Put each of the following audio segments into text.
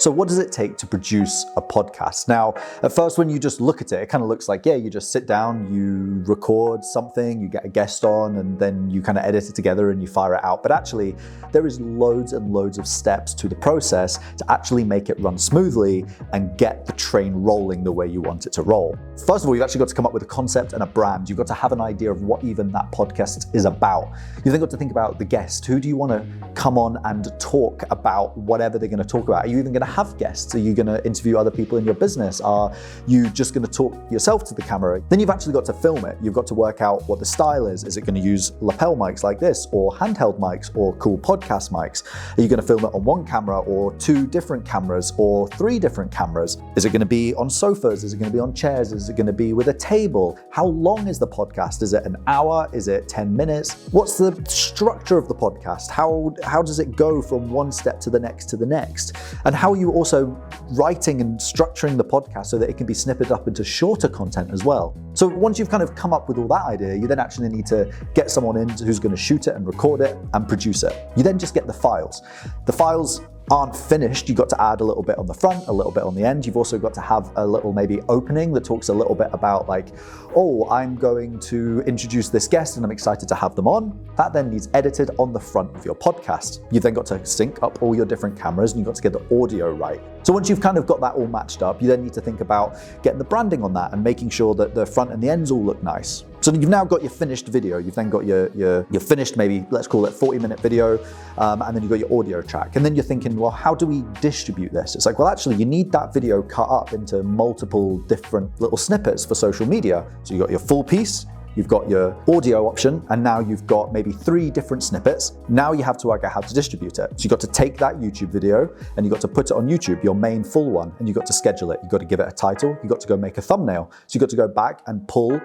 So what does it take to produce a podcast? Now, at first when you just look at it, it kind of looks like, yeah, you just sit down, you record something, you get a guest on, and then you kind of edit it together and you fire it out. But actually, there is loads and loads of steps to the process to actually make it run smoothly and get the train rolling the way you want it to roll. First of all, you've actually got to come up with a concept and a brand. You've got to have an idea of what even that podcast is about. You've then got to think about the guest. Who do you want to come on and talk about whatever they're going to talk about? Are you even going to have guests? Are you going to interview other people in your business? Are you just going to talk yourself to the camera? Then you've actually got to film it. You've got to work out what the style is. Is it going to use lapel mics like this, or handheld mics, or cool podcast mics? Are you going to film it on one camera, or 2 different cameras, or 3 different cameras? Is it going to be on sofas? Is it going to be on chairs? Is it going to be with a table? How long is the podcast? Is it an hour? Is it 10 minutes? What's the structure of the podcast? How does it go from one step to the next to the next? And how are you also writing and structuring the podcast so that it can be snipped up into shorter content as well? So once you've kind of come up with all that idea, you then actually need to get someone in who's going to shoot it and record it and produce it. You then just get the files. The files aren't finished. You've got to add a little bit on the front, a little bit on the end. You've also got to have a little maybe opening that talks a little bit about like, oh, I'm going to introduce this guest and I'm excited to have them on. That then needs edited on the front of your podcast. You've then got to sync up all your different cameras and you've got to get the audio right. So once you've kind of got that all matched up, you then need to think about getting the branding on that and making sure that the front and the ends all look nice. So you've now got your finished video. You've then got your finished, maybe let's call it 40-minute video, and then you've got your audio track. And then you're thinking, well, how do we distribute this? It's like, well, actually, you need that video cut up into multiple different little snippets for social media. So you've got your full piece, you've got your audio option, and now you've got maybe 3 different snippets. Now you have to work out how to distribute it. So you've got to take that YouTube video and you've got to put it on YouTube, your main full one, and you've got to schedule it. You've got to give it a title. You've got to go make a thumbnail. So you've got to go back and pull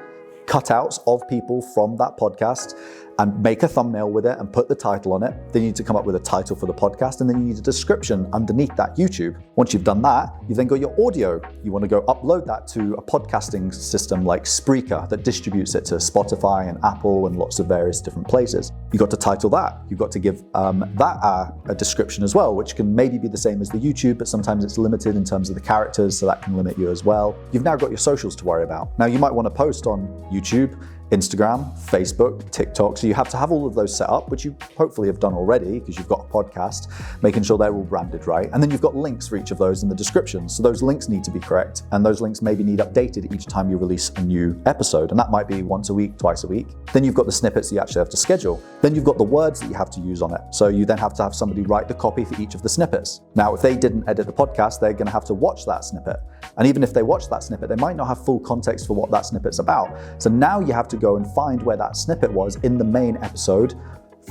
cutouts of people from that podcast and make a thumbnail with it and put the title on it. Then you need to come up with a title for the podcast, and then you need a description underneath that YouTube. Once you've done that, you've then got your audio. You want to go upload that to a podcasting system like Spreaker that distributes it to Spotify and Apple and lots of various different places. You've got to title that. You've got to give that a description as well, which can maybe be the same as the YouTube, but sometimes it's limited in terms of the characters, so that can limit you as well. You've now got your socials to worry about. Now you might want to post on YouTube, Instagram, Facebook, TikTok. So you have to have all of those set up, which you hopefully have done already because you've got a podcast, making sure they're all branded right. And then you've got links for each of those in the description. So those links need to be correct. And those links maybe need updated each time you release a new episode. And that might be once a week, twice a week. Then you've got the snippets you actually have to schedule. Then you've got the words that you have to use on it. So you then have to have somebody write the copy for each of the snippets. Now, if they didn't edit the podcast, they're going to have to watch that snippet. And even if they watch that snippet, they might not have full context for what that snippet's about. So now you have to go and find where that snippet was in the main episode,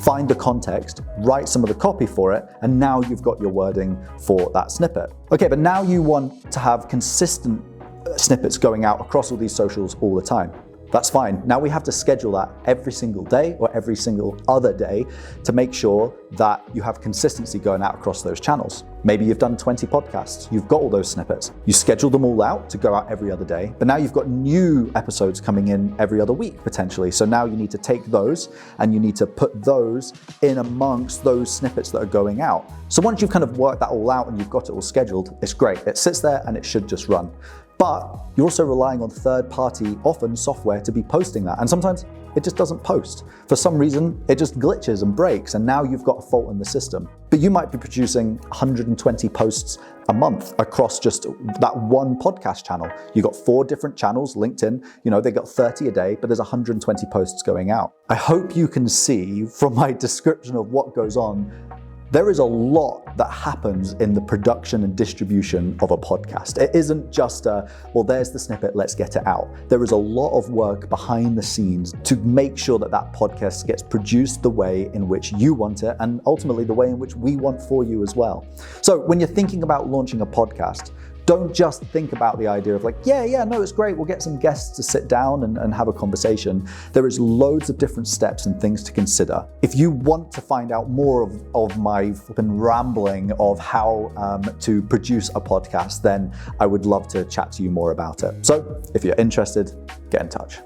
find the context, write some of the copy for it, and now you've got your wording for that snippet. Okay, but now you want to have consistent snippets going out across all these socials all the time. That's fine. Now we have to schedule that every single day or every single other day to make sure that you have consistency going out across those channels. Maybe you've done 20 podcasts, you've got all those snippets. You schedule them all out to go out every other day, but now you've got new episodes coming in every other week potentially. So now you need to take those and you need to put those in amongst those snippets that are going out. So once you've kind of worked that all out and you've got it all scheduled, it's great. It sits there and it should just run. But you're also relying on third-party, often software, to be posting that. And sometimes it just doesn't post. For some reason, it just glitches and breaks, and now you've got a fault in the system. But you might be producing 120 posts a month across just that one podcast channel. You've got 4 different channels, LinkedIn, they got 30 a day, but there's 120 posts going out. I hope you can see from my description of what goes on, there is a lot that happens in the production and distribution of a podcast. It isn't just well, there's the snippet, let's get it out. There is a lot of work behind the scenes to make sure that that podcast gets produced the way in which you want it, and ultimately the way in which we want for you as well. So when you're thinking about launching a podcast, don't just think about the idea of like, no, it's great, we'll get some guests to sit down and have a conversation. There is loads of different steps and things to consider. If you want to find out more of my flipping rambling of how to produce a podcast, then I would love to chat to you more about it. So if you're interested, get in touch.